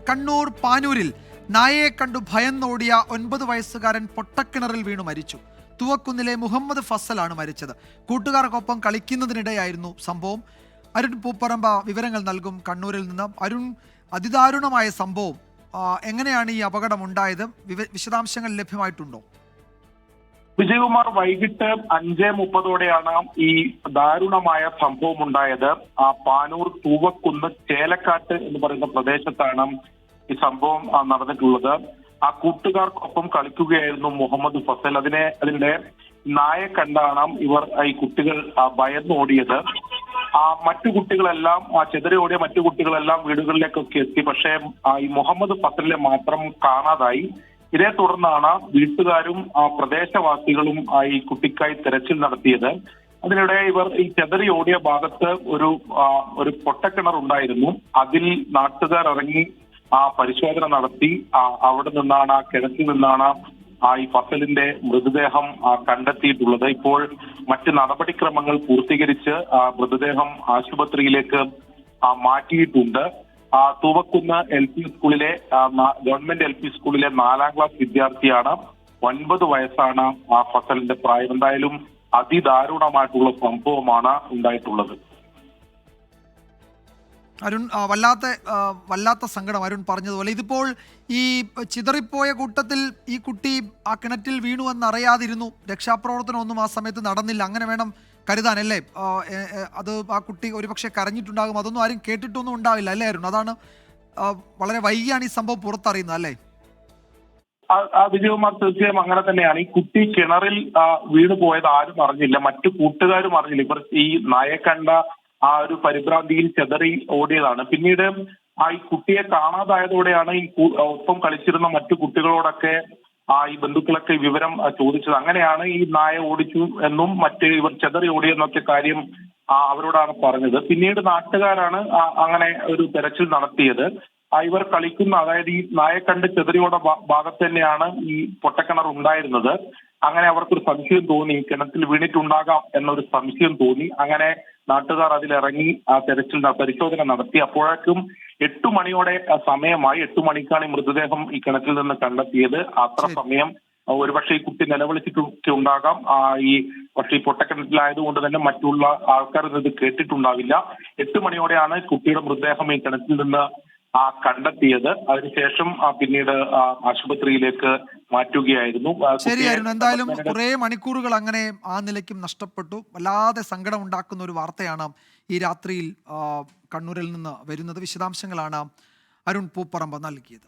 കണ്ണൂർ പാനൂരിൽ നായയെ കണ്ടു ഭയന്നോടിയ 9 വയസ്സുകാരൻ പൊട്ടക്കിണറിൽ വീണു മരിച്ചു. തുവക്കുന്നിലെ മുഹമ്മദ് ഫസലാണ് മരിച്ചത്. കൂട്ടുകാർക്കൊപ്പം കളിക്കുന്നതിനിടെയായിരുന്നു സംഭവം. അരുൺ പൂപ്പറമ്പ വിവരങ്ങൾ നൽകും കണ്ണൂരിൽ നിന്ന്. അരുൺ, അതിദാരുണമായ സംഭവം. എങ്ങനെയാണ് ഈ അപകടം ഉണ്ടായത്? വിശദാംശങ്ങൾ ലഭ്യമായിട്ടുണ്ടോ? വിജയകുമാർ, വൈകിട്ട് 5:30ഓടെയാണ് ഈ ദാരുണമായ സംഭവം ഉണ്ടായത്. പാനൂർ തൂവക്കുന്ന് ചേലക്കാട്ട് എന്ന് പറയുന്ന പ്രദേശത്താണ് ഈ സംഭവം നടന്നിട്ടുള്ളത്. ആ കൂട്ടുകാർക്കൊപ്പം കളിക്കുകയായിരുന്നു മുഹമ്മദ് ഫസൽ. അതിനിടെ നായെ കണ്ടാണ് ഈ കുട്ടികൾ ഭയന്നോടിയത്. മറ്റു കുട്ടികളെല്ലാം ചെതറി ഓടിയ മറ്റു കുട്ടികളെല്ലാം വീടുകളിലേക്കൊക്കെ എത്തി. പക്ഷേ ഈ മുഹമ്മദ് ഫസലിനെ മാത്രം കാണാതായി. ഇതേ തുടർന്നാണ് വീട്ടുകാരും പ്രദേശവാസികളും ഈ കുട്ടിക്കായി തെരച്ചിൽ നടത്തിയത്. അതിനിടെ ഇവർ ഈ ചെതറി ഓടിയ ഭാഗത്ത് ഒരു പൊട്ടക്കിണർ ഉണ്ടായിരുന്നു. അതിൽ നാട്ടുകാർ ഇറങ്ങി പരിശോധന നടത്തി. അവിടെ നിന്നാണ് ആ കിണറ്റിൽ നിന്നാണ് ഈ ഫസലിന്റെ മൃതദേഹം കണ്ടെത്തിയിട്ടുള്ളത്. ഇപ്പോൾ മറ്റ് നടപടിക്രമങ്ങൾ പൂർത്തീകരിച്ച് മൃതദേഹം ആശുപത്രിയിലേക്ക് മാറ്റിയിട്ടുണ്ട്. തൂവക്കുന്ന് ഗവൺമെന്റ് LP സ്കൂളിലെ 4ാം ക്ലാസ് വിദ്യാർത്ഥിയാണ്. 9 വയസ്സാണ് ഫസലിന്റെ പ്രായം. എന്തായാലും അതിദാരുണമായിട്ടുള്ള സംഭവമാണ് ഉണ്ടായിട്ടുള്ളത്. അരുൺ, വല്ലാത്ത സങ്കടം. അരുൺ പറഞ്ഞതുപോലെ ഇതിപ്പോൾ ഈ ചിതറിപ്പോയ കൂട്ടത്തിൽ ഈ കുട്ടി ആ കിണറ്റിൽ വീണു എന്നറിയാതിരുന്നു. രക്ഷാപ്രവർത്തനം ഒന്നും ആ സമയത്ത് നടന്നില്ല, അങ്ങനെ വേണം കരുതാനല്ലേ? അത് ആ കുട്ടി ഒരുപക്ഷെ കരഞ്ഞിട്ടുണ്ടാകും, അതൊന്നും ആരും കേട്ടിട്ടൊന്നും ഉണ്ടാവില്ല അല്ലേ അരുൺ? അതാണ് വളരെ വൈകിയാണ് ഈ സംഭവം പുറത്തറിയുന്നത് അല്ലേ? വിജയകുമാർ, തീർച്ചയായും അങ്ങനെ തന്നെയാണ്. ഈ കുട്ടി കിണറിൽ വീണു പോയത് ആരും അറിഞ്ഞില്ല, മറ്റു കൂട്ടുകാരും അറിഞ്ഞില്ല. ഇവർ ഈ നായെ കണ്ട ഒരു പരിഭ്രാന്തിയിൽ ചെതറി ഓടിയതാണ്. പിന്നീട് ഈ കുട്ടിയെ കാണാതായതോടെയാണ് ഈ ഒപ്പം കളിച്ചിരുന്ന മറ്റു കുട്ടികളോടൊക്കെ ഈ ബന്ധുക്കളൊക്കെ വിവരം ചോദിച്ചത്. അങ്ങനെയാണ് ഈ നായ ഓടിച്ചു എന്നും ഇവർ ചെതറി ഓടിയെന്നൊക്കെ കാര്യം അവരോടാണ് പറഞ്ഞത്. പിന്നീട് നാട്ടുകാരാണ് അങ്ങനെ ഒരു തെരച്ചിൽ നടത്തിയത്. ഇവർ കളിക്കുന്ന, അതായത് ഈ നായെ കണ്ട് ചെതറിയോടെ ഭാഗത്ത് തന്നെയാണ് ഈ പൊട്ടക്കിണർ ഉണ്ടായിരുന്നത്. അങ്ങനെ അവർക്കൊരു സംശയം തോന്നി, കിണറ്റിൽ വീണിട്ടുണ്ടാകാം എന്നൊരു സംശയം തോന്നി. അങ്ങനെ നാട്ടുകാർ അതിലിറങ്ങി പരിശോധന നടത്തി. അപ്പോഴേക്കും 8 മണിയോടെ സമയമായി. 8 മണിക്കാണ് ഈ മൃതദേഹം ഈ കിണറ്റിൽ നിന്ന് കണ്ടെത്തിയത്. അത്ര സമയം ഒരുപക്ഷെ ഈ കുട്ടി നിലവിളിച്ചിട്ടൊക്കെ ഉണ്ടാകാം. പക്ഷേ ഈ പൊട്ടക്കിണറ്റിലായതുകൊണ്ട് തന്നെ മറ്റുള്ള ആൾക്കാർ ഇത് കേട്ടിട്ടുണ്ടാവില്ല. 8 മണിയോടെയാണ് കുട്ടിയുടെ മൃതദേഹം ഈ കിണറ്റിൽ നിന്ന് കണ്ടെത്തിയത്. അതിനുശേഷം പിന്നീട് ആശുപത്രിയിലേക്ക് മാറ്റുകയായിരുന്നു. ശരിയായിരുന്നു. എന്തായാലും കുറെ മണിക്കൂറുകൾ അങ്ങനെ ആ നിലയ്ക്കും നഷ്ടപ്പെട്ടു. വല്ലാതെ സങ്കടം ഉണ്ടാക്കുന്ന ഒരു വാർത്തയാണ് ഈ രാത്രിയിൽ കണ്ണൂരിൽ നിന്ന് വരുന്നത്. വിശദാംശങ്ങളാണ് അരുൺ പൂപ്പറമ്പ നൽകിയത്.